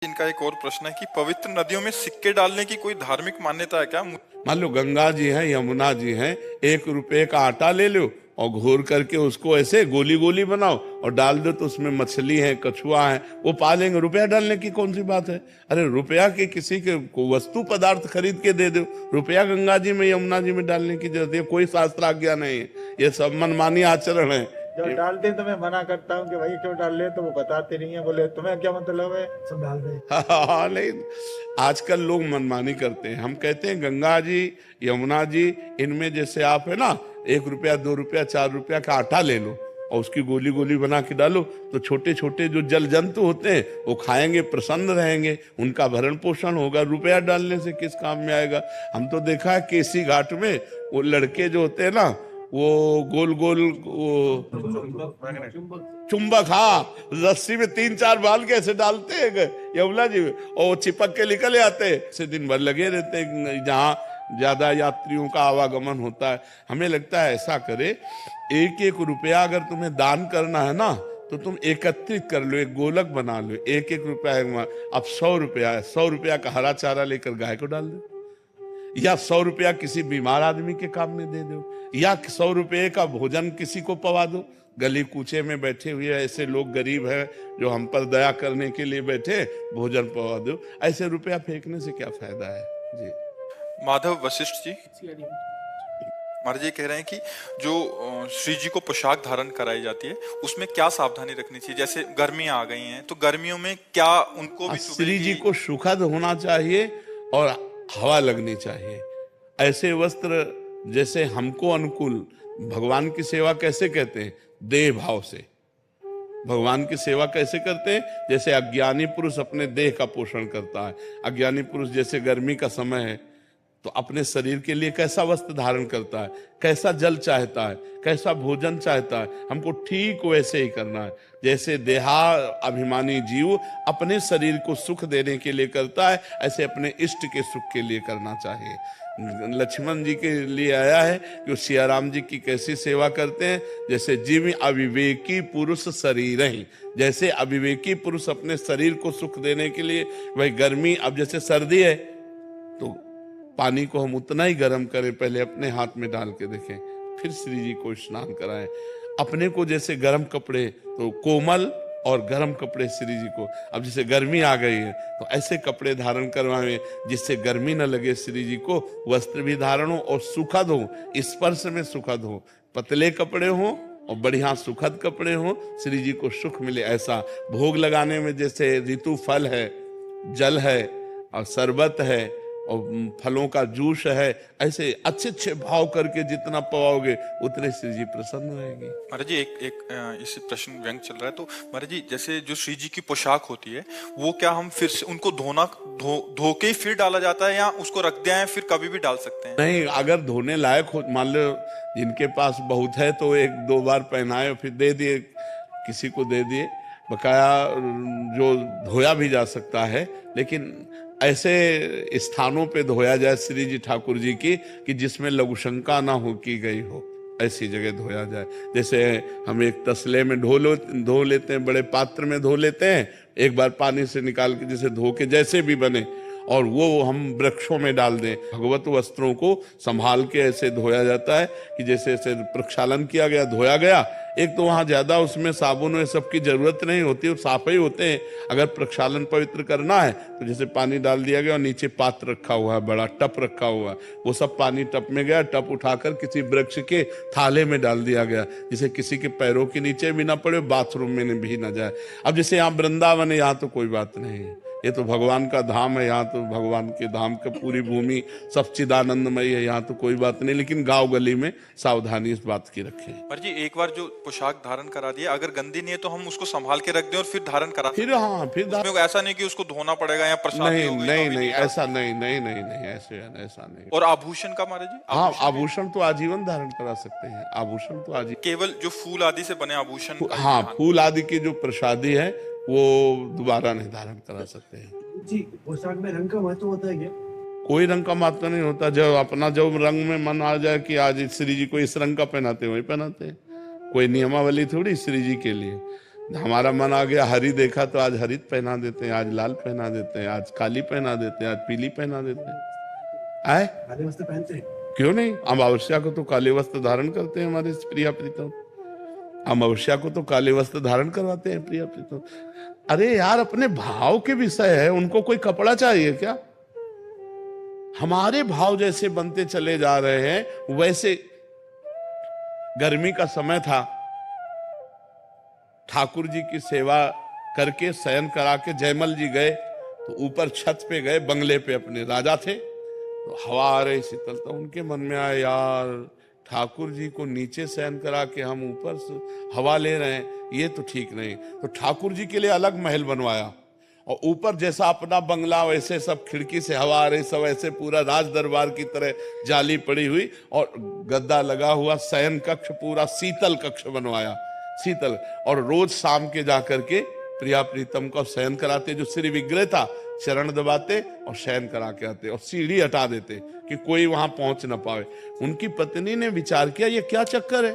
इनका एक और प्रश्न है कि पवित्र नदियों में सिक्के डालने की कोई धार्मिक मान्यता है क्या? मान लो गंगा जी हैं, यमुना जी हैं, 1 रुपए का आटा ले लो और घोर करके उसको ऐसे गोली गोली बनाओ और डाल दो, तो उसमें मछली है, कछुआ है, वो पालेंगे। रुपया डालने की कौन सी बात है? अरे रुपया के किसी के को वस्तु पदार्थ खरीद के दे दो, रुपया गंगा जी में यमुना जी में डालने की जरूरत है? कोई शास्त्र आज्ञा नहीं है, ये सब मनमानी आचरण है। जो डालते तो मैं मना करता हूँ कि भाई क्यों डाल रहे, तो वो बताते नहीं है, बोले तुम्हें क्या मतलब है, सब डाल दे। हाँ, नहीं, आजकल लोग मनमानी करते हैं। हम कहते हैं गंगा जी, यमुना जी, इनमें जैसे आप है ना, 1 रुपया, 2 रुपया, 4 रुपया का आटा ले लो और उसकी गोली गोली बना के डालो, तो छोटे छोटे जो जल जंतु होते हैं वो खाएंगे, प्रसन्न रहेंगे, उनका भरण पोषण होगा। रुपया डालने से किस काम में आएगा? हम तो देखा है केसी घाट में वो लड़के जो होते हैं ना, वो गोल गोल वो चुंबक, हाँ, रस्सी में 3-4 बाल के ऐसे डालते हैं यमुना जी में, और चिपक के निकल आते हैं। से दिन भर लगे रहते हैं जहाँ ज्यादा यात्रियों का आवागमन होता है। हमें लगता है ऐसा करे, 1-1 रुपया अगर तुम्हें दान करना है ना, तो तुम एकत्रित कर लो, एक गोलक बना लो, 1-1 रुपया। अब 100 रुपया है, 100 रुपया का हरा चारा लेकर गाय को डाल दो, या 100 रुपया किसी बीमार आदमी के काम में दे दो, या 100 रुपये का भोजन किसी को पवा दो। गली कूचे में बैठे हुए ऐसे लोग गरीब हैं जो हम पर दया करने के लिए बैठे, भोजन पवा दो। ऐसे रुपया फेंकने से क्या फायदा है जी। माधव वशिष्ठ जी महाराज जी कह रहे हैं कि जो श्री जी को पोशाक धारण कराई जाती है उसमें क्या सावधानी रखनी चाहिए? जैसे गर्मियां आ गई हैं तो गर्मियों में क्या उनको भी श्री जी को सुखद होना चाहिए और हवा लगनी चाहिए। ऐसे वस्त्र जैसे हमको अनुकूल, भगवान की सेवा कैसे कहते हैं? देह भाव से। भगवान की सेवा कैसे करते हैं? जैसे अज्ञानी पुरुष अपने देह का पोषण करता है। अज्ञानी पुरुष जैसे गर्मी का समय है तो अपने शरीर के लिए कैसा वस्त्र धारण करता है, कैसा जल चाहता है, कैसा भोजन चाहता है, हमको ठीक वैसे ही करना है। जैसे देहा अभिमानी जीव अपने शरीर को सुख देने के लिए करता है, ऐसे अपने इष्ट के सुख के लिए करना चाहिए। लक्ष्मण जी के लिए आया है कि सिया राम जी की कैसी सेवा करते हैं, जैसे जीव अविवेकी पुरुष शरीर ही। जैसे अविवेकी पुरुष अपने शरीर को सुख देने के लिए, वही गर्मी, अब जैसे सर्दी है तो पानी को हम उतना ही गर्म करें, पहले अपने हाथ में डाल के देखें, फिर श्री जी को स्नान कराएं। अपने को जैसे गर्म कपड़े, तो कोमल और गर्म कपड़े श्री जी को। अब जैसे गर्मी आ गई है तो ऐसे कपड़े धारण करवाएं जिससे गर्मी न लगे श्री जी को, वस्त्र भी धारण हो और सुखद हो, स्पर्श में सुखद हो। पतले कपड़े हो और बढ़िया सुखद कपड़े हो, श्री जी को सुख मिले ऐसा। भोग लगाने में जैसे ऋतु फल है, जल है और शरबत है और फलों का जूस है, ऐसे अच्छे अच्छे भाव करके जितना पवाओगे उतने श्री जी प्रसन्न रहेंगे। महाराज जी एक इस प्रश्न व्यंग चल रहा है, तो महाराज जी जैसे जो श्री जी की पोशाक होती है वो क्या हम फिर से उनको धो के ही फिर डाला जाता है, या उसको रख दिया है फिर कभी भी डाल सकते हैं? नहीं, अगर धोने लायक हो, मान लो जिनके पास बहुत है तो 1-2 बार पहनाए फिर दे दिए, किसी को दे दिए, बकाया जो धोया भी जा सकता है। लेकिन ऐसे स्थानों पे धोया जाए श्री जी ठाकुर जी की कि जिसमें लघुशंका ना हो की गई हो, ऐसी जगह धोया जाए। जैसे हम एक तसले में धो लेते हैं, बड़े पात्र में धो लेते हैं, एक बार पानी से निकाल के जैसे धो के जैसे भी बने, और वो हम वृक्षों में डाल दें। भगवत वस्त्रों को संभाल के ऐसे धोया जाता है कि जैसे ऐसे प्रक्षालन किया गया, धोया गया। एक तो वहां ज्यादा उसमें साबुन और सब की जरूरत नहीं होती, साफ ही होते हैं। अगर प्रक्षालन पवित्र करना है तो जैसे पानी डाल दिया गया और नीचे पात्र रखा हुआ है, बड़ा टप रखा हुआ है, वो सब पानी टप में गया, टप उठाकर किसी वृक्ष के थाले में डाल दिया गया, जिसे किसी के पैरों के नीचे भी ना पड़े, बाथरूम में भी ना जाए। अब जैसे यहाँ वृंदावन है, यहाँ तो कोई बात नहीं है, ये तो भगवान का धाम है, यहाँ तो भगवान के धाम का पूरी भूमि सब चिदानंदमयी है, यहाँ तो कोई बात नहीं। लेकिन गांव गली में सावधानी इस बात की रखें। पर जी एक बार जो पोशाक धारण करा दिया, अगर गंदी नहीं है तो हम उसको संभाल के रख दें और फिर धारण करा फिर, हाँ, फिर ऐसा नहीं कि उसको धोना पड़ेगा या प्रसाद नहीं नहीं नहीं, ऐसा नहीं नहीं नहीं नहीं, ऐसा नहीं। और आभूषण का महाराज जी? हाँ, आभूषण तो आजीवन धारण करा सकते हैं, आभूषण तो आजीवन। केवल जो फूल आदि से बने आभूषण? हाँ, फूल आदि की जो प्रसादी है वो दोबारा नहीं धारण करा सकते हैं जी। पोशाक में रंग का महत्व होता है क्या? कोई रंग का महत्व नहीं होता। जब अपना जब रंग में मन आ जाए कि आज श्री जी को इस रंग का पहनाते, वही पहनाते हैं। कोई नियमावली थोड़ी श्री जी के लिए। हमारा मन आ गया हरी देखा तो आज हरित पहना देते हैं, आज लाल पहना देते हैं, आज काली पहना देते हैं, आज पीली पहना देते हैं। आए काले वस्त्र पहनते हैं। क्यों नहीं, अमावस्या को तो काले वस्त्र धारण करते हैं हमारे प्रिया प्रीतम, अमावस्या को तो काले वस्त्र धारण करवाते हैं प्रिया प्रीतम। अरे यार, अपने भाव के विषय है, उनको कोई कपड़ा चाहिए क्या? हमारे भाव जैसे बनते चले जा रहे हैं। वैसे गर्मी का समय था, ठाकुर जी की सेवा करके शयन करा के जयमल जी गए तो ऊपर छत पे गए, बंगले पे अपने राजा थे, तो हवा आ रही शीतलता, उनके मन में आया यार ठाकुर जी को नीचे शयन करा के हम ऊपर से हवा ले रहे हैं, ये तो ठीक नहीं। तो ठाकुर जी के लिए अलग महल बनवाया और ऊपर जैसा अपना बंगला वैसे सब खिड़की से हवा आ रही, सब ऐसे पूरा राज दरबार की तरह जाली पड़ी हुई और गद्दा लगा हुआ शयन कक्ष, पूरा शीतल कक्ष बनवाया, शीतल। और रोज शाम के जाकर के प्रिया प्रीतम को शयन कराते, जो श्री विग्रह था चरण दबाते और शयन करा के आते और सीढ़ी हटा देते कि कोई वहां पहुंच ना पावे। उनकी पत्नी ने विचार किया ये क्या चक्कर है,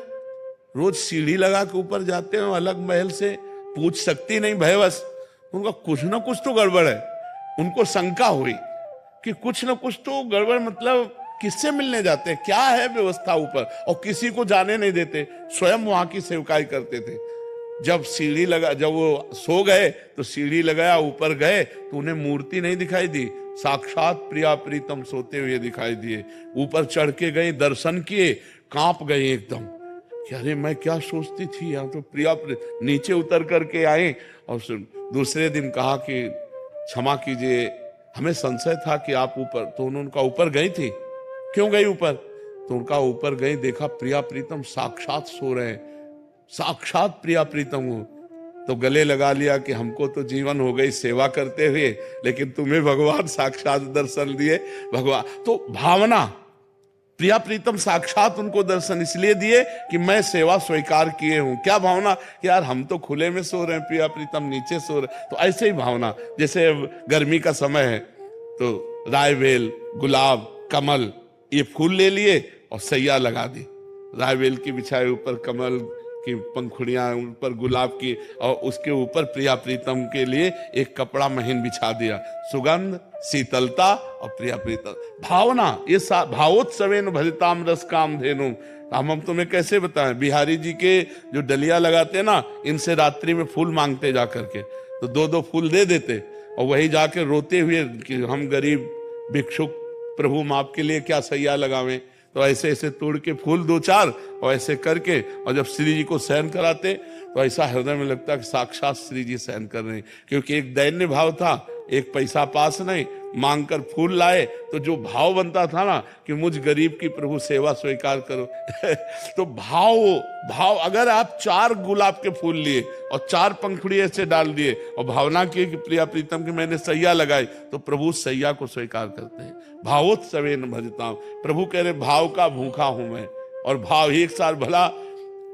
रोज सीढ़ी लगा के ऊपर जाते हैं, अलग महल से पूछ सकती नहीं भयवश, उनका कुछ ना कुछ तो गड़बड़ है। उनको शंका हुई कि कुछ ना कुछ तो गड़बड़, मतलब किससे मिलने जाते हैं, क्या है व्यवस्था ऊपर, और किसी को जाने नहीं देते, स्वयं वहां की सेवकाई करते थे। जब सीढ़ी लगा, जब वो सो गए तो सीढ़ी लगाया, ऊपर गए तो उन्हें मूर्ति नहीं दिखाई दी, साक्षात प्रिया प्रीतम सोते हुए दिखाई दिए। ऊपर चढ़ के गए, दर्शन किए, कांप गए एकदम कि अरे मैं क्या सोचती थी, यहाँ तो प्रिया नीचे उतर करके आए। और दूसरे दिन कहा कि क्षमा कीजिए, हमें संशय था कि आप ऊपर, तो उनका ऊपर गई थी, क्यों गई ऊपर, तो उनका ऊपर गई, देखा प्रिया प्रीतम साक्षात सो रहे हैं, साक्षात प्रिया प्रीतम हो। तो गले लगा लिया कि हमको तो जीवन हो गई सेवा करते हुए, लेकिन तुम्हें भगवान साक्षात दर्शन दिए। भगवान तो भावना, प्रिया प्रीतम साक्षात उनको दर्शन इसलिए दिए कि मैं सेवा स्वीकार किए हूं। क्या भावना, यार हम तो खुले में सो रहे हैं, प्रिया प्रीतम नीचे सो रहे। तो ऐसे ही भावना, जैसे गर्मी का समय है तो रायवेल, गुलाब, कमल, ये फूल ले लिए और सैया लगा दी, रायवेल की बिछाए, ऊपर कमल की पंखुड़ियां, ऊपर गुलाब की, और उसके ऊपर प्रिया प्रीतम के लिए एक कपड़ा महीन बिछा दिया, सुगंध, शीतलता और प्रिया प्रीतम भावना। ये भावोत्सवेन भजताम रस काम धेनु। हम तुम्हें कैसे बताएं, बिहारी जी के जो डलिया लगाते हैं ना, इनसे रात्रि में फूल मांगते जा करके, तो दो दो फूल दे देते और वही जाके रोते हुए कि हम गरीब भिक्षुक, प्रभु हम आपके लिए क्या सैया लगावें। तो ऐसे ऐसे तोड़ के फूल दो चार और ऐसे करके, और जब श्री जी को शयन कराते तो ऐसा हृदय में लगता कि साक्षात श्री जी शयन कर रहे हैं। क्योंकि एक दैन्य भाव था, एक पैसा पास नहीं, मांग कर फूल लाए, तो जो भाव बनता था ना कि मुझ गरीब की प्रभु सेवा स्वीकार करो तो भाव अगर आप 4 गुलाब के फूल लिए और 4 पंखुड़ी ऐसे डाल दिए और भावना की कि प्रिया प्रीतम की मैंने सैया लगाई, तो प्रभु सैया को स्वीकार करते हैं। भावोत्सवेन भजताम, प्रभु कह रहे भाव का भूखा हूं मैं, और भाव एक साल भला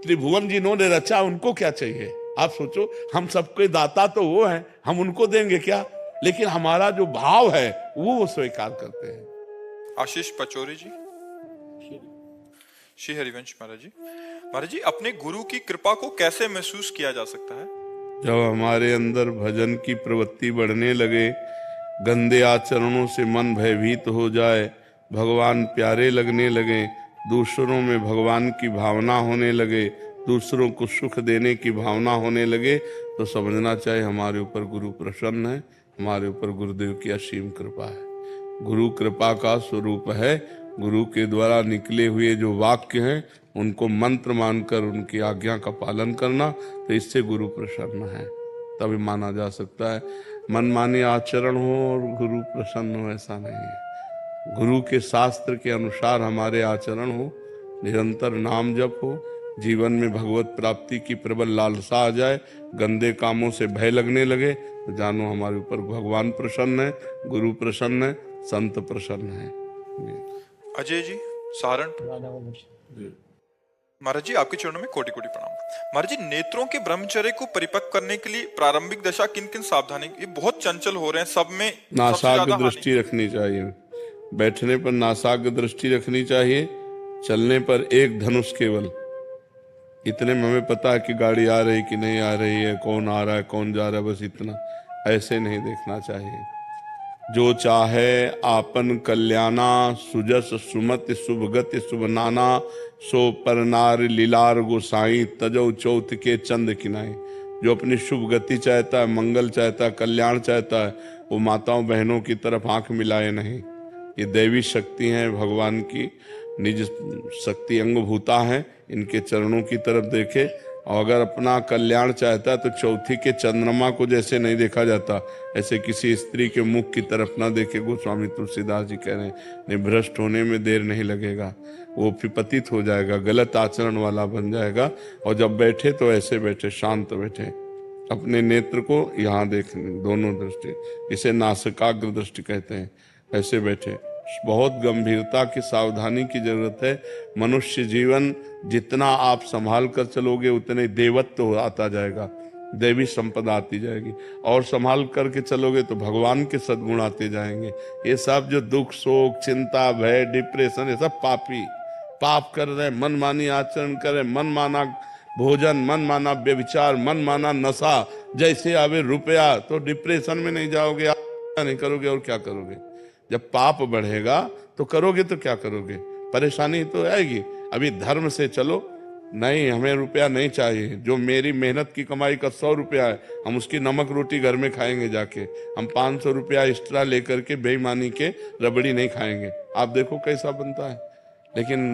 त्रिभुवन जिन्होंने रचा उनको क्या चाहिए। आप सोचो, हम सबके दाता तो वो हैं, हम उनको देंगे क्या, लेकिन हमारा जो भाव है वो स्वीकार करते हैं। आशीष पचौरी जी, श्री हरिवंश महाराज जी। महाराज जी, अपने गुरु की कृपा को कैसे महसूस किया जा सकता है? जब हमारे अंदर भजन की प्रवृत्ति बढ़ने लगे, गंदे आचरणों से मन भयभीत हो जाए, भगवान प्यारे लगने लगे, दूसरों में भगवान की भावना होने लगे, दूसरों को सुख देने की भावना होने लगे, तो समझना चाहिए हमारे ऊपर गुरु प्रसन्न है, हमारे ऊपर गुरुदेव की असीम कृपा है। गुरु कृपा का स्वरूप है, गुरु के द्वारा निकले हुए जो वाक्य हैं उनको मंत्र मानकर उनकी आज्ञा का पालन करना, तो इससे गुरु प्रसन्न है, तभी माना जा सकता है। मनमानी आचरण हो और गुरु प्रसन्न हो, ऐसा नहीं है। गुरु के शास्त्र के अनुसार हमारे आचरण हो, निरंतर नाम जप हो, जीवन में भगवत प्राप्ति की प्रबल लालसा आ जाए, गंदे कामों से भय लगने लगे, तो जानो हमारे ऊपर भगवान प्रसन्न है, गुरु प्रसन्न है, संत प्रसन्न है। अजय जी, सारण। महाराज जी, आपके चरणों में कोटि कोटि प्रणाम। महाराज जी, नेत्रों के ब्रह्मचर्य को परिपक्व करने के लिए प्रारंभिक दशा किन किन सावधानी, ये बहुत चंचल हो रहे हैं, सब में नासाग्र दृष्टि रखनी चाहिए। बैठने पर नासाग्र दृष्टि रखनी चाहिए, चलने पर एक धनुष केवल, इतने में हमें पता है कि गाड़ी आ रही कि नहीं आ रही है, कौन आ रहा है कौन जा रहा है, बस इतना। ऐसे नहीं देखना चाहिए। जो चाहे आपन कल्याणा, सुजस सुमति शुभ गति शुभ नाना, सो पर नार लीलार गोसाई, तजो चौथ के चंद किनाई। जो अपनी शुभ गति चाहता है, मंगल चाहता है, कल्याण चाहता है, वो माताओं बहनों की तरफ आंख मिलाए नहीं। ये दैवी शक्ति है, भगवान की निज शक्ति अंगभूता है, इनके चरणों की तरफ देखे। और अगर अपना कल्याण चाहता है तो चौथी के चंद्रमा को जैसे नहीं देखा जाता, ऐसे किसी स्त्री के मुख की तरफ ना देखे। गोस्वामी तुलसीदास जी कह रहे हैं, नहीं भ्रष्ट होने में देर नहीं लगेगा, वो फिर पतित हो जाएगा, गलत आचरण वाला बन जाएगा। और जब बैठे तो ऐसे बैठे, शांत बैठे, अपने नेत्र को यहाँ देखने, दोनों दृष्टि, इसे नासिकाग्र दृष्टि कहते हैं, ऐसे बैठे। बहुत गंभीरता की, सावधानी की जरूरत है। मनुष्य जीवन जितना आप संभाल कर चलोगे उतने देवत्व आता जाएगा, दैवी संपदा आती जाएगी। और संभाल करके चलोगे तो भगवान के सद्गुण आते जाएंगे। ये सब जो दुख शोक चिंता भय डिप्रेशन, ये सब पापी पाप कर रहे, मनमानी आचरण कर रहे, मन माना भोजन, मन माना व्यभिचार, मन माना नशा, जैसे आवे रुपया, तो डिप्रेशन में नहीं जाओगे, आप नहीं करोगे और क्या करोगे। जब पाप बढ़ेगा तो करोगे तो क्या करोगे, परेशानी तो आएगी। अभी धर्म से चलो, नहीं हमें रुपया नहीं चाहिए, जो मेरी मेहनत की कमाई का 100 रुपया है, हम उसकी नमक रोटी घर में खाएंगे जाके, हम 500 रुपया एक्स्ट्रा लेकर के बेईमानी के रबड़ी नहीं खाएंगे। आप देखो कैसा बनता है। लेकिन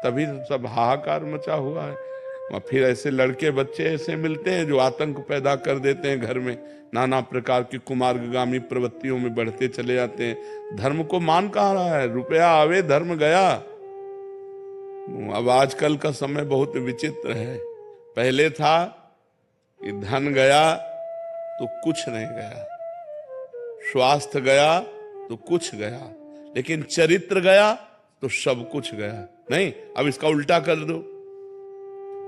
तभी सब हाहाकार मचा हुआ है। फिर ऐसे लड़के बच्चे ऐसे मिलते हैं जो आतंक पैदा कर देते हैं घर में, नाना प्रकार की कुमार्गामी प्रवृत्तियों में बढ़ते चले जाते हैं। धर्म को मान कहाँ रहा है, रुपया आवे धर्म गया। अब आजकल का समय बहुत विचित्र है। पहले था कि धन गया तो कुछ नहीं गया, स्वास्थ्य गया तो कुछ गया, लेकिन चरित्र गया तो सब कुछ गया। नहीं, अब इसका उल्टा कर दो,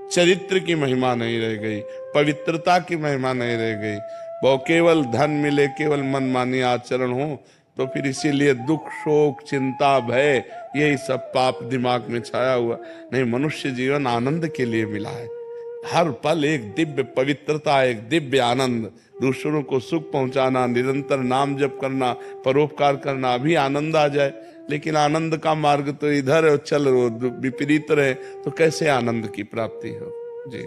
चरित्र की महिमा नहीं रह गई, पवित्रता की महिमा नहीं रह गई। वो केवल धन मिले, केवल मनमानी आचरण हो, तो फिर इसीलिए दुख शोक चिंता भय यही सब पाप दिमाग में छाया हुआ। नहीं, मनुष्य जीवन आनंद के लिए मिला है। हर पल एक दिव्य पवित्रता, एक दिव्य आनंद, दूसरों को सुख पहुंचाना, निरंतर नाम जप करना, परोपकार करना, अभी आनंद आ जाए। लेकिन आनंद का मार्ग तो इधर चल विपरीत रहे तो कैसे आनंद की प्राप्ति हो। जी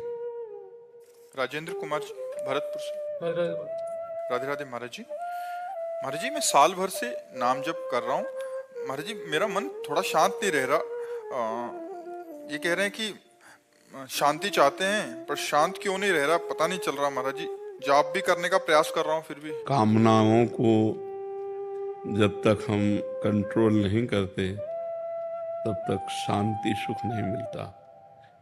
राजेंद्र कुमार जी, भरतपुर से। राधे राधे महाराज जी। महाराज जी, मैं साल भर से नाम जप कर रहा हूँ महाराज जी, मेरा मन थोड़ा शांत नहीं रह रहा। ये कह रहे हैं कि शांति चाहते हैं पर शांत क्यों नहीं रह रहा, पता नहीं चल रहा महाराज जी। जाप भी करने का प्रयास कर रहा हूँ फिर भी। कामनाओं को जब तक हम कंट्रोल नहीं करते तब तक शांति सुख नहीं मिलता।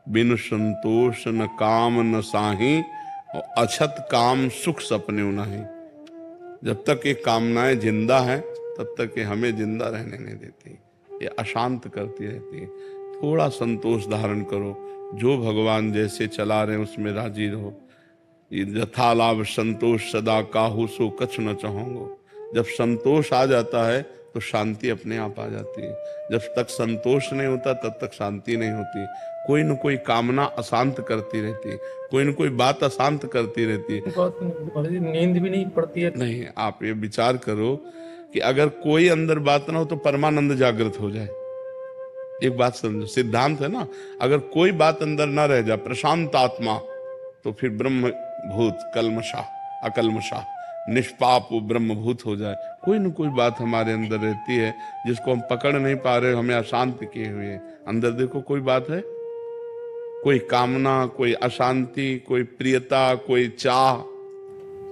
बिन संतोष न काम न साही, और अछत काम सुख सपने नहीं। जब तक ये कामनाएं जिंदा है तब तक ये हमें जिंदा रहने नहीं देती, ये अशांत करती रहती है। थोड़ा संतोष धारण करो, जो भगवान जैसे चला रहे हैं उसमें राजी रहो। यथा लाभ संतोष सदा काहू सो कछ न चाहूंगो। जब संतोष आ जाता है तो शांति अपने आप आ जाती है। जब तक संतोष नहीं होता तब तक शांति नहीं होती। कोई न कोई कामना अशांत करती रहती है, कोई न कोई बात अशांत करती रहती है। नींद भी नहीं पड़ती है। नहीं, आप ये विचार करो कि अगर कोई अंदर बात ना हो तो परमानंद जागृत हो जाए। एक बात समझो, सिद्धांत है ना, अगर कोई बात अंदर ना रह जाए, प्रशांत आत्मा, तो फिर ब्रह्म भूत कलमशा अकलमशा निष्पाप ब्रह्मभूत हो जाए। कोई न कोई बात हमारे अंदर रहती है जिसको हम पकड़ नहीं पा रहे, हमें अशांत किए हुए। अंदर देखो कोई बात है, कोई कामना, कोई अशांति, कोई प्रियता, कोई चाह,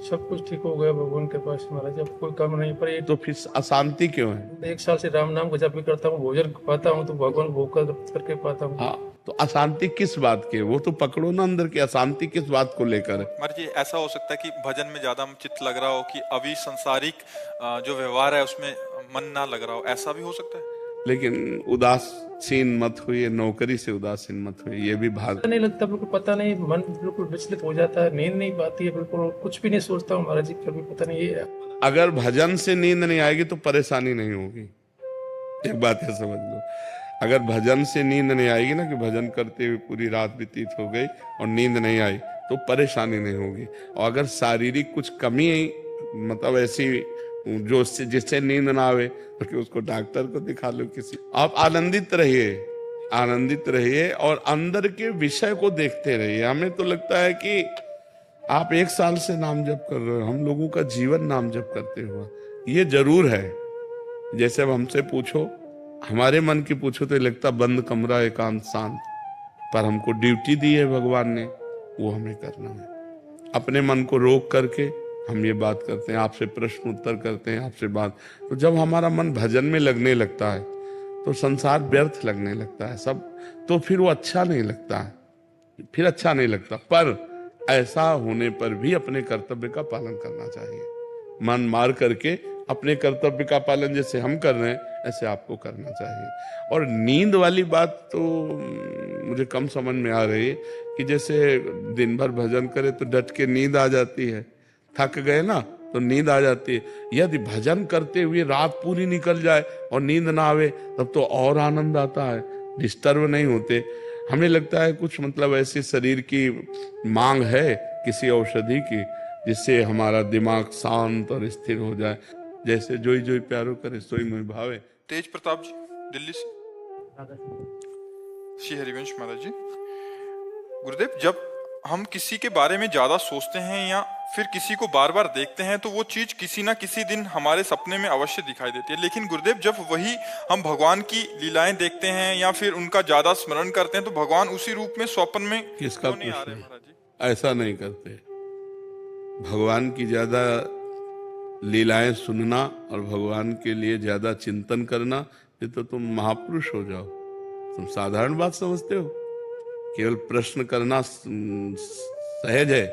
सब कुछ ठीक हो गया भगवान के पास महाराज। अब कोई कम नहीं, पर तो फिर अशांति क्यों है? 1 साल से राम नाम का जप भी करता हूँ, भोजन पाता हूँ तो भगवान भोग करके पाता हूँ। हाँ, तो अशांति किस बात के, वो तो पकड़ो ना अंदर की अशांति किस बात को लेकर है। महाराज जी, ऐसा हो सकता है कि भजन में ज्यादा चित्त लग रहा हो, कि अभी सांसारिक जो व्यवहार है उसमें मन ना लग रहा हो, ऐसा भी हो सकता है। लेकिन उदासीन मत हुई, नौकरी से उदासीन मत हुई, ये भी भाग नहीं लगता, बिल्कुल पता नहीं, मन बिल्कुल विचलित हो जाता है, नींद नहीं आती है, बिल्कुल कुछ भी नहीं सोचता हूँ महाराज जी, कभी पता नहीं। ये अगर भजन से नींद नहीं आएगी तो परेशानी नहीं होगी। एक बात है समझ लो, अगर भजन से नींद नहीं आएगी ना, कि भजन करते हुए पूरी रात व्यतीत हो गई और नींद नहीं आई, तो परेशानी नहीं होगी। और अगर शारीरिक कुछ कमी मतलब ऐसी जो जिससे नींद ना आवे, तो कि उसको डॉक्टर को दिखा लो किसी। आप आनंदित रहिए, आनंदित रहिए और अंदर के विषय को देखते रहिए। हमें तो लगता है कि आप 1 साल से नाम जप कर रहे हो, हम लोगों का जीवन नाम जप करते हुआ। ये जरूर है, जैसे अब हमसे पूछो, हमारे मन की पूछो तो लगता बंद कमरा एकांत शांत, पर हमको ड्यूटी दी है भगवान ने, वो हमें करना है। अपने मन को रोक करके हम ये बात करते हैं, आपसे प्रश्न उत्तर करते हैं, आपसे बात। तो जब हमारा मन भजन में लगने लगता है तो संसार व्यर्थ लगने लगता है सब, तो फिर वो अच्छा नहीं लगता है, फिर अच्छा नहीं लगता। पर ऐसा होने पर भी अपने कर्तव्य का पालन करना चाहिए। मन मार करके अपने कर्तव्य का पालन जैसे हम कर रहे हैं, ऐसे आपको करना चाहिए। और नींद वाली बात तो मुझे कम समझ में आ रही है, कि जैसे दिन भर भजन करे तो डट के नींद आ जाती है, थक गए ना तो नींद आ जाती है। यदि भजन करते हुए रात पूरी निकल जाए और नींद ना आवे, तब तो और आनंद आता है, डिस्टर्ब नहीं होते। हमें लगता है कुछ मतलब ऐसे शरीर की मांग है किसी औषधि की, जिससे हमारा दिमाग शांत और स्थिर हो जाए। जैसे जोई जोई प्यारो करे सोई मोहि भावे। तेज प्रताप जी दिल्ली से। श्री हरिवंश महाराज जी, गुरुदेव, जब हम किसी के बारे में ज्यादा सोचते हैं या फिर किसी को बार बार देखते हैं, तो वो चीज किसी ना किसी दिन हमारे सपने में अवश्य दिखाई देती है। लेकिन गुरुदेव, जब वही हम भगवान की लीलाएं देखते हैं या फिर उनका ज्यादा स्मरण करते हैं, तो भगवान उसी रूप में स्वप्न में किसका क्यों नहीं आ रहे महाराज जी? ऐसा नहीं करते। भगवान की ज्यादा लीलाएं सुनना और भगवान के लिए ज्यादा चिंतन करना, ये तो तुम महापुरुष हो जाओ। तुम साधारण बात समझते हो, केवल प्रश्न करना सहज है।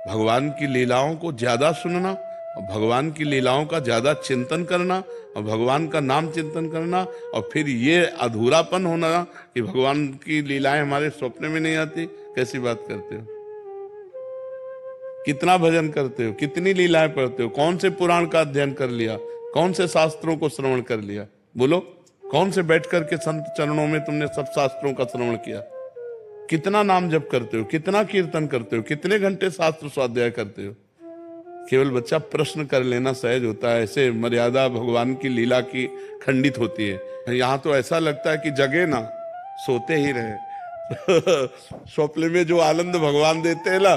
भगवान की लीलाओं को ज्यादा सुनना और भगवान की लीलाओं का ज्यादा चिंतन करना और भगवान का नाम चिंतन करना, और फिर ये अधूरापन होना कि भगवान की लीलाएं हमारे स्वप्न में नहीं आती, कैसी बात करते हो? कितना भजन करते हो, कितनी लीलाएं पढ़ते हो, कौन से पुराण का अध्ययन कर लिया, कौन से शास्त्रों को श्रवण कर लिया? बोलो, कौन से बैठ करके संत चरणों में तुमने सब शास्त्रों का श्रवण किया? कितना नाम जप करते हो, कितना कीर्तन करते हो, कितने घंटे शास्त्र स्वाध्याय करते हो? केवल बच्चा प्रश्न कर लेना सहज होता है, ऐसे मर्यादा भगवान की लीला की खंडित होती है। यहाँ तो ऐसा लगता है कि जगे ना, सोते ही रहे। स्वप्न में जो आनंद भगवान देते हैं ना,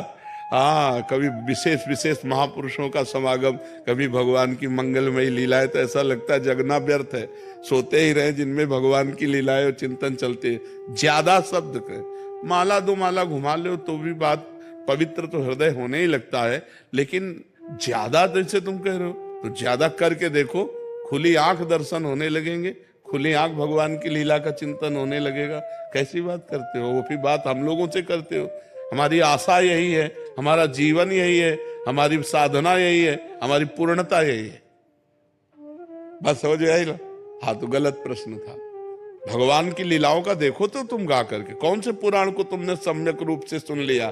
हाँ, कभी विशेष विशेष महापुरुषों का समागम, कभी भगवान की मंगलमयी लीलाएं, तो ऐसा लगता है जगना व्यर्थ है, सोते ही रहे, जिनमें भगवान की लीलाएं और चिंतन चलते हैं। ज्यादा शब्द के माला दो माला घुमा लो तो भी बात पवित्र तो हृदय होने ही लगता है, लेकिन ज्यादा जैसे तुम कह रहे हो, तो ज्यादा करके देखो, खुली आंख दर्शन होने लगेंगे, खुली आंख भगवान की लीला का चिंतन होने लगेगा। कैसी बात करते हो? वो भी बात हम लोगों से करते हो। हमारी आशा यही है, हमारा जीवन यही है, हमारी साधना यही है, हमारी पूर्णता यही है। बस समझ आई ना? हाँ, तो गलत प्रश्न था। भगवान की लीलाओं का देखो तो तुम गा करके, कौन से पुराण को तुमने सम्यक रूप से सुन लिया,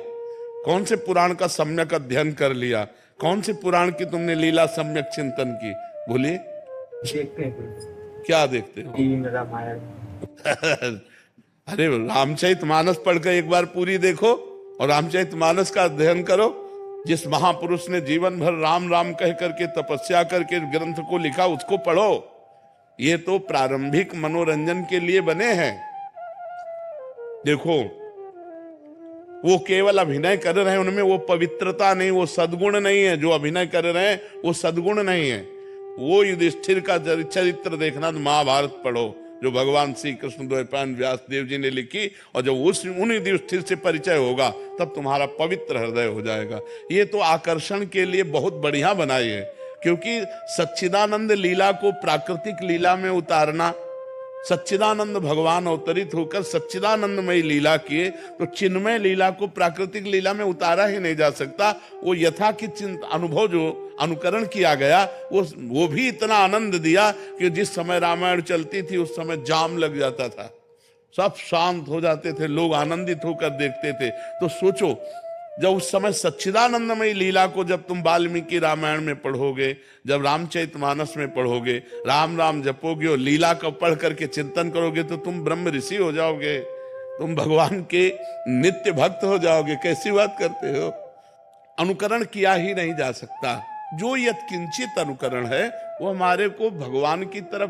कौन से पुराण का सम्यक अध्ययन कर लिया, कौन से पुराण की तुमने लीला सम्यक चिंतन की? बोलिए, देखते हैं। क्या देखते हो? टीवी में रामायण। अरे रामचरितमानस पढ़कर एक बार पूरी देखो और रामचरितमानस का अध्ययन करो। जिस महापुरुष ने जीवन भर राम राम कह करके तपस्या करके ग्रंथ को लिखा, उसको पढ़ो। ये तो प्रारंभिक मनोरंजन के लिए बने हैं। देखो, वो केवल अभिनय कर रहे हैं, उनमें वो पवित्रता नहीं, वो सद्गुण नहीं है। जो अभिनय कर रहे हैं वो सद्गुण नहीं है। वो युधिष्ठिर का चरित्र देखना तो महाभारत पढ़ो, जो भगवान श्री कृष्ण द्वैपायन व्यास देव जी ने लिखी, और जब उन युधिष्ठिर से परिचय होगा तब तुम्हारा पवित्र हृदय हो जाएगा। ये तो आकर्षण के लिए बहुत बढ़िया बनाई है, क्योंकि सच्चिदानंद लीला को प्राकृतिक लीला में उतारना, सच्चिदानंद भगवान अवतरित होकर सच्चिदानंदमय लीला किए, तो चिन्मय लीला को प्राकृतिक लीला में उतारा ही नहीं जा सकता। वो यथा कि अनुभव जो अनुकरण किया गया, वो भी इतना आनंद दिया कि जिस समय रामायण चलती थी उस समय जाम लग जाता था, सब शांत हो जाते थे, लोग आनंदित होकर देखते थे। तो सोचो, जब उस समय सच्चिदानंदमयी लीला को जब तुम वाल्मीकि रामायण में पढ़ोगे, जब रामचरितमानस में पढ़ोगे, राम राम जपोगे और लीला को पढ़ करके चिंतन करोगे तो तुम ब्रह्म ऋषि हो जाओगे, तुम भगवान के नित्य भक्त हो जाओगे। कैसी बात करते हो? अनुकरण किया ही नहीं जा सकता। जो यत्किंचित अनुकरण है वो हमारे को भगवान की तरफ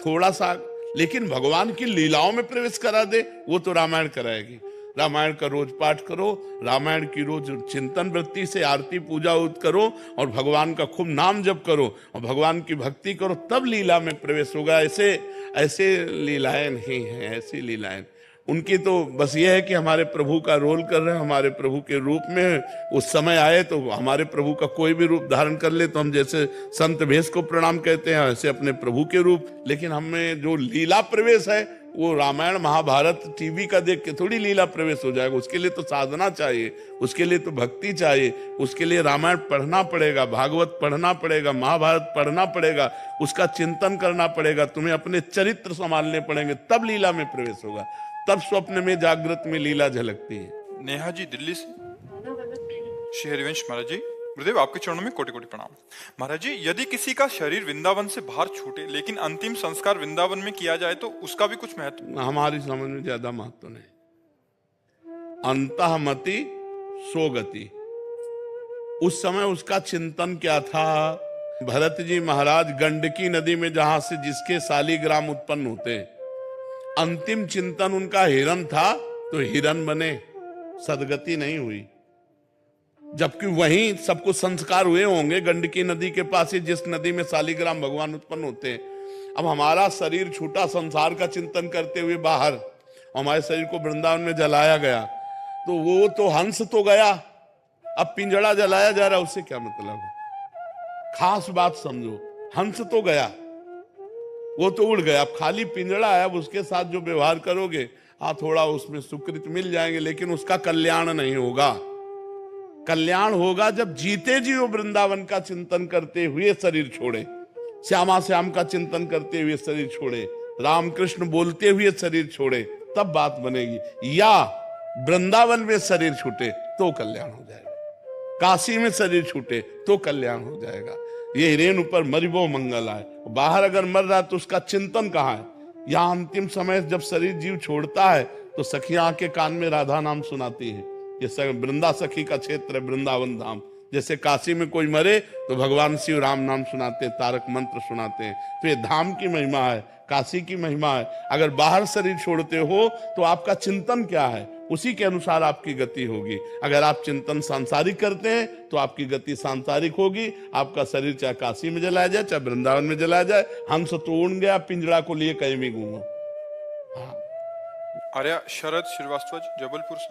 थोड़ा सा, लेकिन भगवान की लीलाओं में प्रवेश करा दे, वो तो रामायण कराएगी। रामायण का रोज पाठ करो, रामायण की रोज चिंतन वृत्ति से आरती पूजा करो और भगवान का खूब नाम जप करो और भगवान की भक्ति करो, तब लीला में प्रवेश होगा। ऐसे ऐसे लीलाएं नहीं हैं, ऐसी लीलाएं उनकी तो बस ये है कि हमारे प्रभु का रोल कर रहे हैं, हमारे प्रभु के रूप में उस समय आए तो हमारे प्रभु का कोई भी रूप धारण कर ले तो हम जैसे संत भेष को प्रणाम कहते हैं ऐसे अपने प्रभु के रूप। लेकिन हमें जो लीला प्रवेश है वो रामायण महाभारत टीवी का देख के थोड़ी लीला प्रवेश हो जाएगा। उसके लिए तो साधना चाहिए, उसके लिए तो भक्ति चाहिए, उसके लिए रामायण पढ़ना पड़ेगा, भागवत पढ़ना पड़ेगा, महाभारत पढ़ना पड़ेगा, उसका चिंतन करना पड़ेगा, तुम्हें अपने चरित्र संभालने पड़ेंगे, तब लीला में प्रवेश होगा, तब स्वप्न में जागृत में लीला झलकती है। नेहा जी दिल्ली से। श्री हरिवंश महाराज जी, गुरुदेव आपके चरणों में कोटि कोटि प्रणाम। महाराज जी, यदि किसी का शरीर वृंदावन से बाहर छूटे लेकिन अंतिम संस्कार वृंदावन में किया जाए तो उसका भी कुछ महत्व? हमारी समझ में ज्यादा महत्व नहीं। अंतःमति सोगति, उस समय उसका चिंतन क्या था? भरत जी महाराज गंडकी नदी में जहां से जिसके शालिग्राम उत्पन्न होते, अंतिम चिंतन उनका हिरण था तो हिरण बने, सदगति नहीं हुई। जबकि वहीं सबको संस्कार हुए होंगे गंडकी नदी के पास ही, जिस नदी में शालिग्राम भगवान उत्पन्न होते हैं। अब हमारा शरीर छूटा संसार का चिंतन करते हुए बाहर, हमारे शरीर को वृंदावन में जलाया गया तो वो तो हंस तो गया, अब पिंजड़ा जलाया जा रहा, उससे क्या मतलब है? खास बात समझो, हंस तो गया, वो तो उड़ गया, अब खाली पिंजड़ा है। अब उसके साथ जो व्यवहार करोगे थोड़ा उसमें सुकृत मिल जाएंगे, लेकिन उसका कल्याण नहीं होगा। कल्याण होगा जब जीते जी वो वृंदावन का चिंतन करते हुए शरीर छोड़े, श्यामा श्याम का चिंतन करते हुए शरीर छोड़े, रामकृष्ण बोलते हुए शरीर छोड़े, तब बात बनेगी। या वृंदावन में शरीर छूटे तो कल्याण हो जाएगा, काशी में शरीर छूटे तो कल्याण हो जाएगा। ये रेणु पर मरिबो मंगल आए, बाहर अगर मर रहा है तो उसका चिंतन कहाँ है? यहाँ अंतिम समय जब शरीर जीव छोड़ता है तो सखियां के कान में राधा नाम सुनाती है। ये वृंदा सखी का क्षेत्र है, वृंदावन धाम। जैसे काशी में कोई मरे तो भगवान शिव राम नाम सुनाते, तारक मंत्र सुनाते हैं। तो ये धाम की महिमा है, काशी की महिमा है। अगर बाहर शरीर छोड़ते हो तो आपका चिंतन क्या है, उसी के अनुसार आपकी गति होगी। अगर आप चिंतन सांसारिक करते हैं तो आपकी गति सांसारिक होगी। आपका शरीर चाहे काशी में जलाया जाए चाहे वृंदावन में जलाया जाए, हंस तो उड़ गया, पिंजड़ा को लिए कहीं भी घूमो। आर्या शरद श्रीवास्तव जबलपुर से।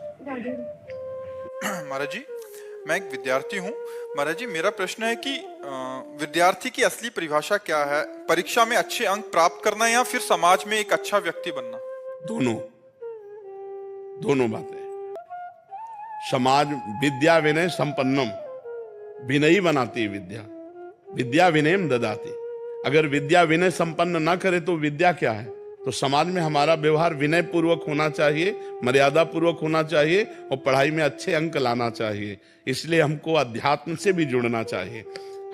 महाराज जी, मैं एक विद्यार्थी हूँ। महाराज जी, मेरा प्रश्न है कि विद्यार्थी की असली परिभाषा क्या है? परीक्षा में अच्छे अंक प्राप्त करना या फिर समाज में एक अच्छा व्यक्ति बनना? दोनों बातें। समाज विद्या विनय संपन्नम, विनयी बनाती है विद्या, विद्या विनयम ददाती। अगर विद्या विनय संपन्न ना करे तो विद्या क्या है? तो समाज में हमारा व्यवहार विनय पूर्वक होना चाहिए, मर्यादा पूर्वक होना चाहिए और पढ़ाई में अच्छे अंक लाना चाहिए। इसलिए हमको अध्यात्म से भी जुड़ना चाहिए,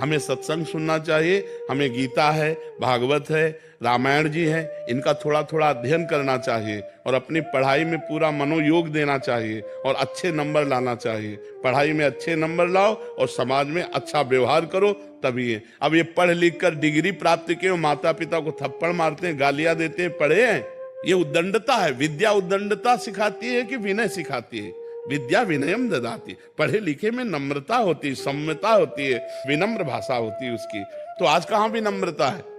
हमें सत्संग सुनना चाहिए, हमें गीता है, भागवत है, रामायण जी है, इनका थोड़ा थोड़ा अध्ययन करना चाहिए और अपनी पढ़ाई में पूरा मनोयोग देना चाहिए और अच्छे नंबर लाना चाहिए। पढ़ाई में अच्छे नंबर लाओ और समाज में अच्छा व्यवहार करो, तभी है। अब ये पढ़ लिख कर डिग्री प्राप्त किए, माता पिता को थप्पड़ मारते हैं, गालियां देते हैं, पढ़े हैं, ये उद्दंडता है। विद्या उद्दंडता सिखाती है कि विनय सिखाती है? विद्या विनयम ददाती। पढ़े लिखे में नम्रता होती है, सम्यता होती है, विनम्र भाषा होती है उसकी। तो आज कहाँ विनम्रता है?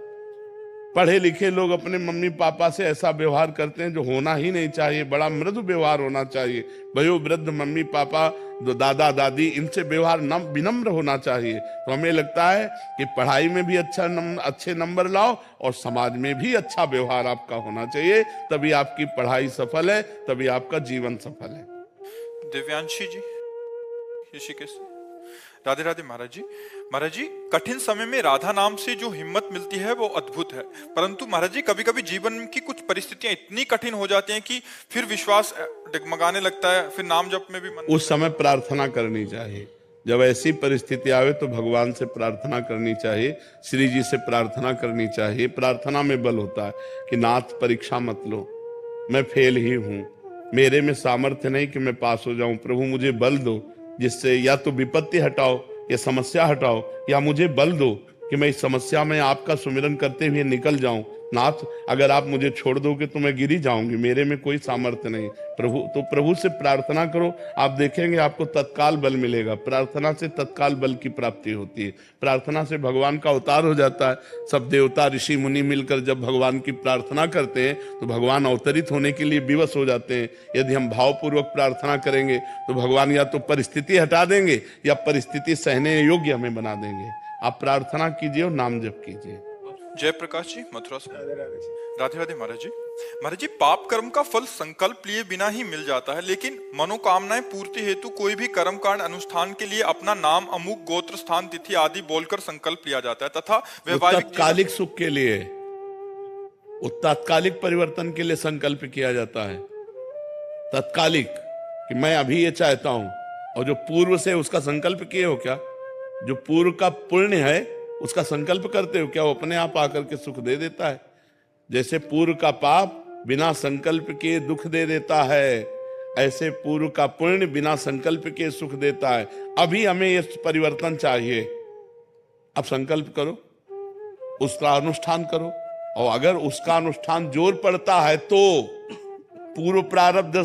पढ़े लिखे लोग अपने मम्मी पापा से ऐसा व्यवहार करते हैं जो होना ही नहीं चाहिए। बड़ा मृदु व्यवहार होना चाहिए। वयोवृद्ध मम्मी पापा, दादा दादी, इनसे व्यवहार विनम्र होना चाहिए। तो हमें लगता है कि पढ़ाई में भी अच्छे नंबर लाओ और समाज में भी अच्छा व्यवहार आपका होना चाहिए, तभी आपकी पढ़ाई सफल है, तभी आपका जीवन सफल है। दिव्यांशी जी ऋषिकेश। राधे राधे महाराज जी। महाराज जी, कठिन समय में राधा नाम से जो हिम्मत मिलती है वो अद्भुत है, परंतु महाराज जी कभी कभी जीवन की कुछ परिस्थितियां इतनी कठिन हो जाती हैं कि फिर विश्वास डगमगाने लगता है, फिर नाम जप में भी मन। उस समय प्रार्थना करनी चाहिए। जब ऐसी परिस्थिति आवे तो भगवान से प्रार्थना करनी चाहिए, श्री जी से प्रार्थना करनी चाहिए। प्रार्थना में बल होता है कि नाथ परीक्षा मत लो, मैं फेल ही हूं, मेरे में सामर्थ्य नहीं कि मैं पास हो जाऊं, प्रभु मुझे बल दो जिससे या तो विपत्ति हटाओ या समस्या हटाओ, या मुझे बल दो कि मैं इस समस्या में आपका सुमिरन करते हुए निकल जाऊं। नाथ अगर आप मुझे छोड़ दोगे तो मैं गिरी जाऊंगी, मेरे में कोई सामर्थ्य नहीं। प्रभु तो प्रभु से प्रार्थना करो, आप देखेंगे आपको तत्काल बल मिलेगा। प्रार्थना से तत्काल बल की प्राप्ति होती है, प्रार्थना से भगवान का अवतार हो जाता है। सब देवता ऋषि मुनि मिलकर जब भगवान की प्रार्थना करते हैं तो भगवान अवतरित होने के लिए विवश हो जाते हैं। यदि हम भावपूर्वक प्रार्थना करेंगे तो भगवान या तो परिस्थिति हटा देंगे या परिस्थिति सहने योग्य हमें बना देंगे। आप प्रार्थना कीजिए और नाम जप कीजिए। जय प्रकाश जी, मथुरा से। राधे राधे महाराज जी। महाराज जी, पाप कर्म का फल संकल्प लिए बिना ही मिल जाता है, लेकिन मनोकामनाएं पूर्ति हेतु कोई भी कर्म कांड अनुष्ठान के लिए अपना नाम, अमुक गोत्र, स्थान, तिथि आदि बोलकर संकल्प लिया जाता है तथा वैवाहिक तात्कालिक सुख के लिए, तात्कालिक परिवर्तन के लिए संकल्प किया जाता है। तात्कालिक कि मैं अभी ये चाहता हूं, और जो पूर्व से उसका संकल्प किए हो क्या? जो पूर्व का पुण्य है उसका संकल्प करते हो क्या? वो अपने आप आकर के सुख दे देता है। जैसे पूर्व का पाप बिना संकल्प के दुख दे देता है, ऐसे पूर्व का पुण्य बिना संकल्प के सुख देता है। अभी हमें ये परिवर्तन चाहिए, अब संकल्प करो, उसका अनुष्ठान करो, और अगर उसका अनुष्ठान जोर पड़ता है तो पूर्व प्रारब्ध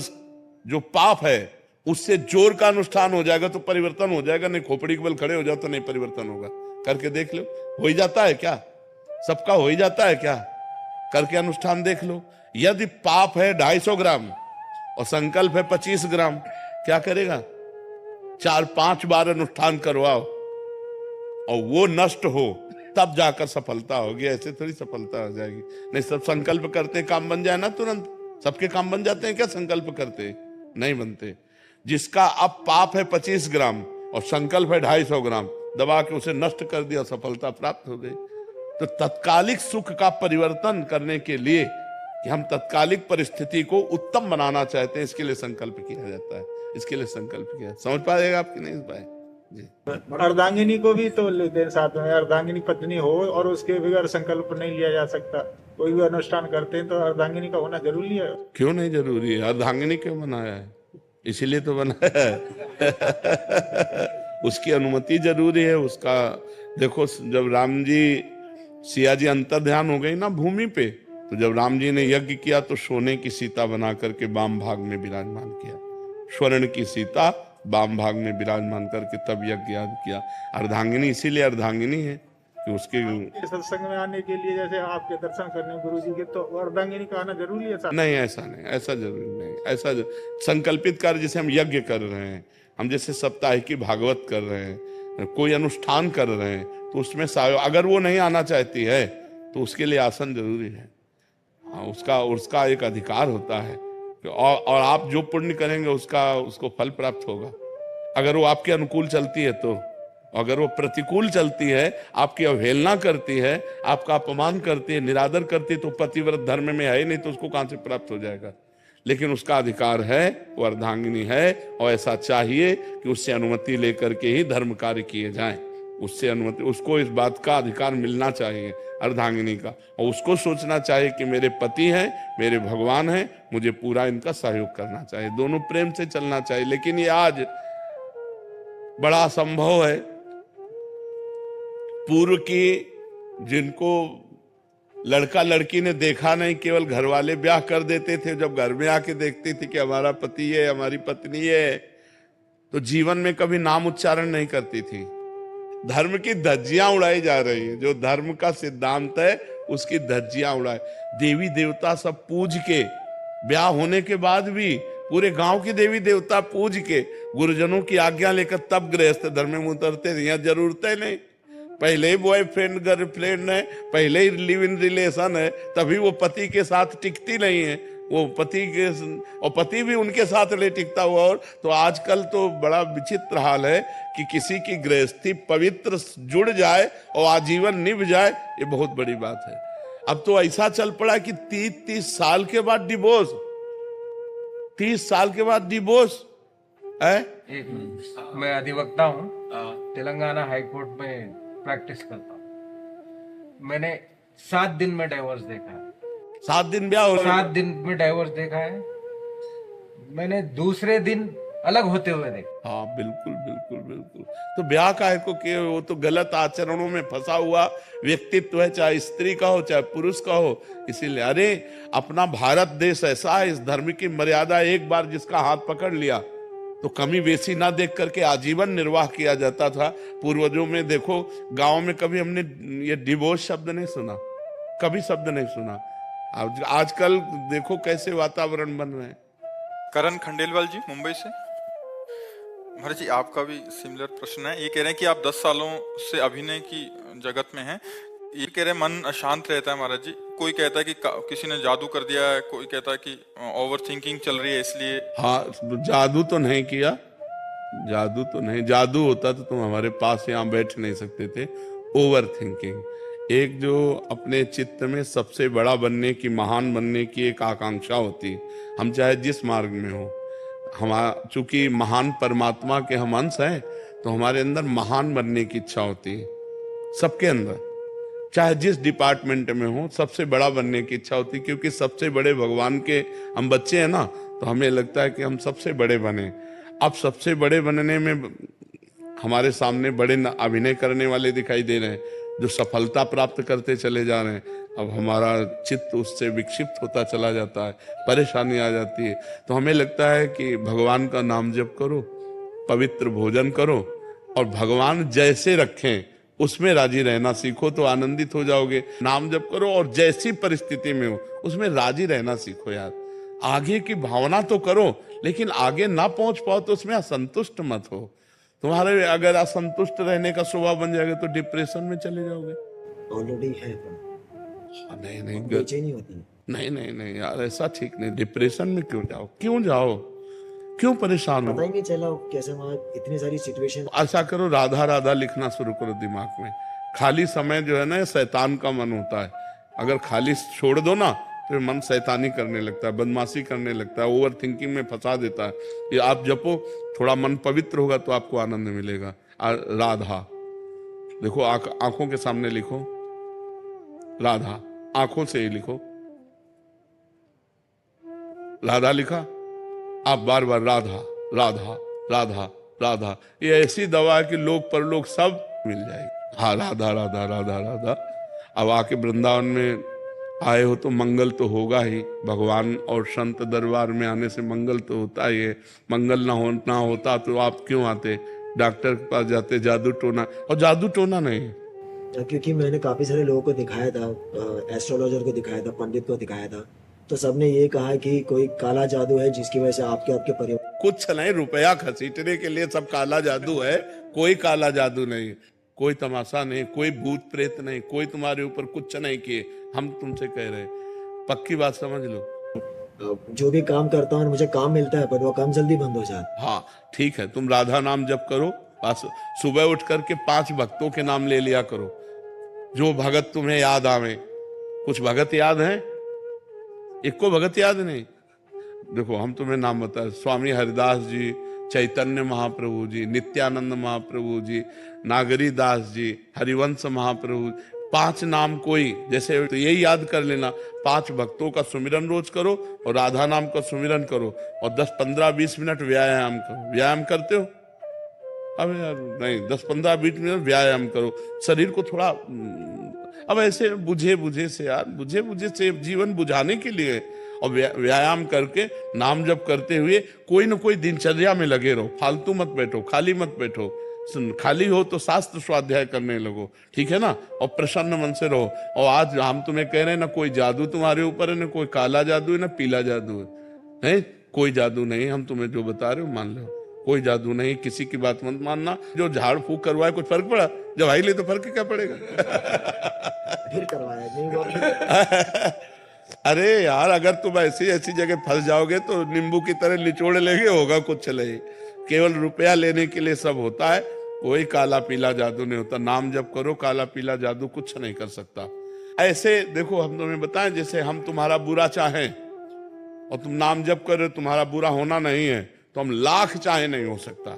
जो पाप है उससे जोर का अनुष्ठान हो जाएगा तो परिवर्तन हो जाएगा। नहीं खोपड़ी के बल खड़े हो जाओ तो नहीं परिवर्तन होगा। करके देख लो, हो ही जाता है क्या? सबका हो ही जाता है क्या? करके अनुष्ठान देख लो। यदि पाप है 250 ग्राम और संकल्प है 25 ग्राम, क्या करेगा? 4-5 बार अनुष्ठान करवाओ और वो नष्ट हो, तब जाकर सफलता होगी। ऐसे थोड़ी सफलता हो जाएगी। नहीं, सब संकल्प करते काम बन जाए ना तुरंत। सबके काम बन जाते हैं क्या संकल्प करते? नहीं बनते। जिसका अब पाप है 25 ग्राम और संकल्प है 250 ग्राम, दबा के उसे नष्ट कर दिया, सफलता प्राप्त हो गई। तो तत्कालिक सुख का परिवर्तन करने के लिए कि हम तत्कालिक परिस्थिति को उत्तम बनाना चाहते हैं, इसके लिए संकल्प किया जाता है। इसके लिए संकल्प किया। समझ पाएगा आपकी? नहीं पाए जी। अर्धांगिनी को भी तो लेते हैं साथ में। अर्धांगिनी पत्नी हो और उसके बगैर संकल्प नहीं लिया जा सकता। कोई भी अनुष्ठान करते हैं तो अर्धांगिनी का होना जरूरी है। क्यों नहीं जरूरी है? अर्धांगिनी क्यों बनाया है? इसीलिए तो बनाया है। उसकी अनुमति जरूरी है। उसका देखो, जब राम जी सिया जी अंतर ध्यान हो गई ना भूमि पे, तो जब राम जी ने यज्ञ किया तो सोने की सीता बना करके वाम भाग में विराजमान किया। स्वर्ण की सीता वाम भाग में विराजमान करके तब यज्ञ किया। अर्धांगिनी इसीलिए अर्धांगिनी है कि उसके सत्संग में आने के लिए, जैसे आपके दर्शन करने गुरु जी के, तो अर्धांगिनी का आना जरूरी है साथ? नहीं, ऐसा नहीं, ऐसा जरूरी नहीं। ऐसा संकल्पित कार्य, जैसे हम यज्ञ कर रहे हैं, हम जैसे सप्ताह की भागवत कर रहे हैं, कोई अनुष्ठान कर रहे हैं, तो उसमें अगर वो नहीं आना चाहती है तो उसके लिए आसन जरूरी है। हाँ, उसका एक अधिकार होता है और आप जो पुण्य करेंगे उसको फल प्राप्त होगा। अगर वो आपके अनुकूल चलती है तो, अगर वो प्रतिकूल चलती है, आपकी अवहेलना करती है, आपका अपमान करती है, निरादर करती है, तो पतिव्रत धर्म में है ही नहीं, तो उसको कहां से प्राप्त हो जाएगा? लेकिन उसका अधिकार है, वो अर्धांगिनी है, और ऐसा चाहिए कि उससे अनुमति लेकर के ही धर्म कार्य किए जाएं। उससे अनुमति, उसको इस बात का अधिकार मिलना चाहिए अर्धांगिनी का, और उसको सोचना चाहिए कि मेरे पति हैं, मेरे भगवान हैं, मुझे पूरा इनका सहयोग करना चाहिए। दोनों प्रेम से चलना चाहिए। लेकिन ये आज बड़ा असंभव है। पूर्व की जिनको लड़का लड़की ने देखा नहीं, केवल घर वाले ब्याह कर देते थे, जब घर में आके देखते थे कि हमारा पति है, हमारी पत्नी है, तो जीवन में कभी नाम उच्चारण नहीं करती थी। धर्म की धज्जियां उड़ाई जा रही हैं। जो धर्म का सिद्धांत है उसकी धज्जियां उड़ाए। देवी देवता सब पूज के, ब्याह होने के बाद भी पूरे गांव की देवी देवता पूज के, गुरुजनों की आज्ञा लेकर तब गृहस्थ धर्म में उतरते थे। यहाँ जरूरत है नहीं, पहले ही बॉयफ्रेंड गर्लफ्रेंड है, पहले ही लिव इन रिलेशन है, तभी वो पति के साथ टिकती नहीं है। वो पति के और पति भी उनके साथ नहीं टिकता हुआ। और तो आजकल तो बड़ा विचित्र हाल है कि किसी की गृहस्थी पवित्र जुड़ जाए और आजीवन निभ जाए, ये बहुत बड़ी बात है। अब तो ऐसा चल पड़ा कि 30 साल के बाद डिवोर्स, 30 साल के बाद डिवोर्स है। एक मिनट, मैं अधिवक्ता हूँ, तेलंगाना हाई कोर्ट में प्रैक्टिस करता हूँ। मैंने 7 दिन में डाइवोर्स देखा है। 7 दिन ब्याह हो 7 दिन में डाइवोर्स देखा है। मैंने दूसरे दिन अलग होते हुए देखा। हाँ बिल्कुल बिल्कुल बिल्कुल। तो ब्याह काहे को किए? वो तो गलत आचरणों में फंसा हुआ व्यक्तित्व है, चाहे स्त्री का हो चाहे पुरुष का हो। इसीलिए अरे अपना भारत देश ऐसा है, इस धर्म की मर्यादा एक बार जिसका हाथ पकड़ लिया तो कमी बेसी ना देख करके आजीवन निर्वाह किया जाता था। पूर्वजों में देखो, गांव में कभी हमने ये डिवोर्स शब्द नहीं सुना, कभी शब्द नहीं सुना। आजकल देखो कैसे वातावरण बन रहे हैं। करण खंडेलवाल जी मुंबई से। महाराज जी आपका भी सिमिलर प्रश्न है। ये कह रहे हैं कि आप 10 सालों से अभिनय की जगत में हैं। ये कह रहे हैं मन अशांत रहता है महाराज जी। कोई कहता है कि किसी ने जादू कर दिया है, कोई कहता है कि ओवर थिंकिंग चल रही है इसलिए। हाँ जादू तो नहीं किया, जादू तो नहीं। जादू होता तो तुम हमारे पास यहाँ बैठ नहीं सकते थे। ओवर थिंकिंग, एक जो अपने चित्त में सबसे बड़ा बनने की, महान बनने की एक आकांक्षा होती है। हम चाहे जिस मार्ग में हो, हम चूंकि महान परमात्मा के हम अंश हैं, तो हमारे अंदर महान बनने की इच्छा होती है। सबके अंदर, चाहे जिस डिपार्टमेंट में हो, सबसे बड़ा बनने की इच्छा होती है। क्योंकि सबसे बड़े भगवान के हम बच्चे हैं ना, तो हमें लगता है कि हम सबसे बड़े बने। अब सबसे बड़े बनने में हमारे सामने बड़े अभिनय करने वाले दिखाई दे रहे हैं, जो सफलता प्राप्त करते चले जा रहे हैं। अब हमारा चित्त उससे विक्षिप्त होता चला जाता है, परेशानी आ जाती है। तो हमें लगता है कि भगवान का नाम जप करो, पवित्र भोजन करो, और भगवान जैसे रखें उसमें राजी रहना सीखो तो आनंदित हो जाओगे। नाम जप करो और जैसी परिस्थिति में हो उसमें राजी रहना सीखो यार। आगे की भावना तो करो, लेकिन आगे ना पहुंच पाओ तो उसमें असंतुष्ट मत हो। तुम्हारे अगर असंतुष्ट रहने का स्वभाव बन जाएगा तो डिप्रेशन में चले जाओगे। ऑलरेडी है नहीं नहीं बेचैनी होती है। नहीं नहीं नहीं यार, ऐसा ठीक नहीं। डिप्रेशन में क्यों जाओ, क्यों जाओ, क्यों परेशान हो? पता ही नहीं चला कैसे वहाँ इतनी सारी सिचुएशन। ऐसा करो, राधा राधा लिखना शुरू करो दिमाग में। खाली समय जो है ना, शैतान का मन होता है। अगर खाली छोड़ दो ना तो मन शैतानी करने लगता है, बदमाशी करने लगता है, ओवर थिंकिंग में फंसा देता है। ये आप जपो, थोड़ा मन पवित्र होगा तो आपको आनंद मिलेगा। राधा देखो, आंखों के सामने लिखो राधा, आंखों से ही लिखो राधा। लिखा, आप बार बार राधा राधा राधा राधा। ये ऐसी दवा है कि लोक परलोक सब मिल जाएगी। हाँ राधा राधा राधा राधा। अब आके वृंदावन में आए हो तो मंगल तो होगा ही। भगवान और संत दरबार में आने से मंगल तो होता ही है। मंगल ना होता तो आप क्यों आते? डॉक्टर के पास जाते, जादू टोना। और जादू टोना नहीं, क्योंकि मैंने काफी सारे लोगों को दिखाया था, एस्ट्रोलॉजर को दिखाया था, पंडित को दिखाया था, तो सबने ये कहा कि कोई काला जादू है जिसकी वजह से आपके परिवार। कुछ नहीं, रुपया घसीटने के लिए सब काला जादू है। कोई काला जादू नहीं, कोई तमाशा नहीं, कोई भूत प्रेत नहीं, कोई तुम्हारे ऊपर कुछ नहीं किए। हम तुमसे कह रहे, पक्की बात समझ लो। जो भी काम करता हूँ मुझे काम मिलता है, पर वो काम जल्दी बंद हो जाता है। हाँ ठीक है, तुम राधा नाम जप करो। बस सुबह उठ करके 5 भक्तों के नाम ले लिया करो, जो भगत तुम्हें याद आवे। कुछ भगत याद हैं? एक को भगत याद नहीं। देखो हम तुम्हें नाम बताए, स्वामी हरिदास जी, चैतन्य महाप्रभु जी, नित्यानंद महाप्रभु जी, नागरी दास जी, हरिवंश महाप्रभु। 5 नाम कोई जैसे, तो यही याद कर लेना। 5 भक्तों का सुमिरन रोज करो और राधा नाम का सुमिरन करो, और 10, 15, 20 मिनट व्यायाम करो। व्यायाम करते हो? अब यार नहीं, 10, 15, 20 मिनट व्यायाम करो। शरीर को थोड़ा, अब ऐसे बुझे से यार, बुझे से जीवन बुझाने के लिए। और व्यायाम करके नाम जप करते हुए कोई ना कोई दिनचर्या में लगे रहो। फालतू मत बैठो, खाली मत बैठो। खाली हो तो शास्त्र स्वाध्याय करने लगो, ठीक है ना? और प्रसन्न मन से रहो। और आज हम तुम्हें कह रहे हैं ना, कोई जादू तुम्हारे ऊपर है, ना कोई काला जादू है, ना पीला जादू है। कोई जादू नहीं, हम तुम्हें जो बता रहे हो मान लो। कोई जादू नहीं, किसी की बात मत मानना। जो झाड़ फूक करवाए कुछ फर्क पड़ा? जब आई ले तो फर्क क्या पड़ेगा? फिर करवाया नहीं वो फिर अरे यार, अगर तुम ऐसी जगह फंस जाओगे तो नींबू की तरह निचोड़ लेंगे, होगा कुछ चले। केवल रुपया लेने के लिए सब होता है, कोई काला पीला जादू नहीं होता। नाम जप करो, काला पीला जादू कुछ नहीं कर सकता। ऐसे देखो, हम तुम्हें बताएं, जैसे हम तुम्हारा बुरा चाहें और तुम नाम जप कर रहे हो, तुम्हारा बुरा होना नहीं है, तो हम लाख चाहे नहीं हो सकता।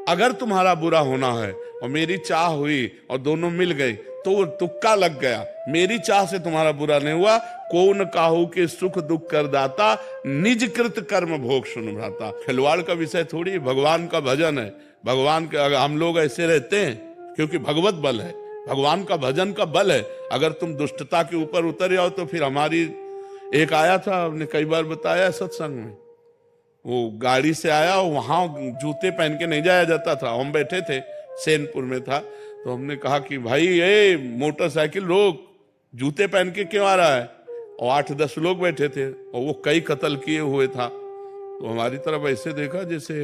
अगर तुम्हारा बुरा होना है और मेरी चाह हुई और दोनों मिल गई तो वो तुक्का लग गया। मेरी चाह से तुम्हारा बुरा नहीं हुआ। कौन काहू के सुख दुख कर दाता, निज कृत कर्म भोग सुन भ्राता। खिलवाड़ का विषय थोड़ी, भगवान का भजन है। भगवान के अगर हम लोग ऐसे रहते हैं क्योंकि भगवत बल है, भगवान का भजन का बल है। अगर तुम दुष्टता के ऊपर उतर जाओ तो फिर हमारी एक आया था, हमने कई बार बताया सत्संग में, वो गाड़ी से आया, वहां जूते पहन के नहीं जाया जाता था। हम बैठे थे, सैनपुर में था, तो हमने कहा कि भाई ये मोटरसाइकिल रोक, जूते पहन के क्यों आ रहा है? और 8-10 लोग बैठे थे और वो कई कत्ल किए हुए था। तो हमारी तरफ ऐसे देखा जैसे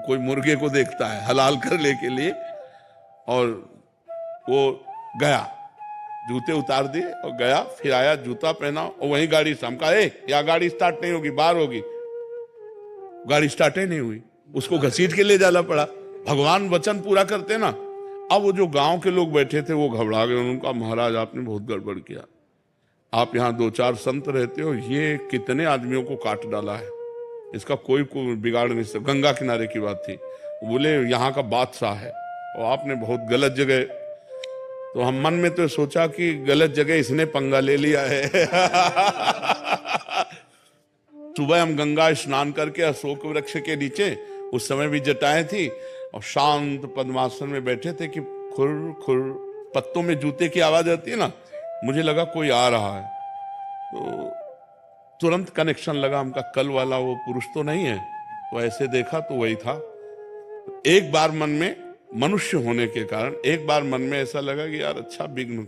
कोई मुर्गे को देखता है हलाल करने के लिए, और वो गया, जूते उतार दिए और गया। फिर आया, जूता पहना और वहीं गाड़ी से हम कहा, या गाड़ी स्टार्ट नहीं होगी, बाहर होगी। गाड़ी स्टार्ट ही नहीं हुई, उसको घसीट के ले जाना पड़ा। भगवान वचन पूरा करते ना। अब वो जो गांव के लोग बैठे थे वो घबरा गए। उनका, महाराज आपने बहुत गड़बड़ किया, आप यहाँ 2-4 संत रहते हो, ये कितने आदमियों को काट डाला है, इसका कोई बिगाड़ नहीं सकता। गंगा किनारे की बात थी। बोले यहाँ का बादशाह है और आपने बहुत गलत जगह। तो हम मन में तो सोचा कि गलत जगह इसने पंगा ले लिया है। सुबह हम गंगा स्नान करके अशोक वृक्ष के नीचे, उस समय भी जटाएं थी, और शांत पद्मासन में बैठे थे कि खुर खुर पत्तों में जूते की आवाज आती है ना, मुझे लगा कोई आ रहा है। तो तुरंत कनेक्शन लगा हमका, कल वाला वो पुरुष तो नहीं है। तो ऐसे देखा तो वही था। एक बार मन में, मनुष्य होने के कारण एक बार मन में ऐसा लगा कि यार अच्छा विघ्न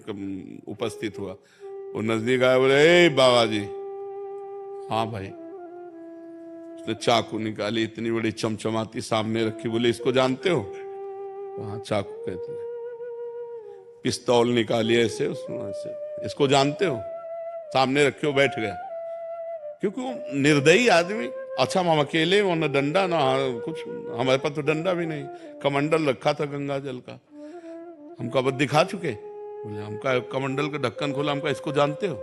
उपस्थित हुआ। वो नजदीक आया, बोले ए बाबा जी। हाँ भाई। उसने चाकू निकाली, इतनी बड़ी चमचमाती सामने रखी, बोले इसको जानते हो? हाँ, चाकू कहते हैं। पिस्तौल निकाली ऐसे, उसमें ऐसे, इसको जानते हो? सामने रखे हो, बैठ गया। क्योंकि वो निर्दयी आदमी। अच्छा, हम अकेले, वो न डंडा ना कुछ, हमारे पास तो डंडा भी नहीं, कमंडल रखा था गंगा जल का। हमको अब दिखा चुके, बोले हमका कमंडल का ढक्कन खोला, हमका इसको जानते हो?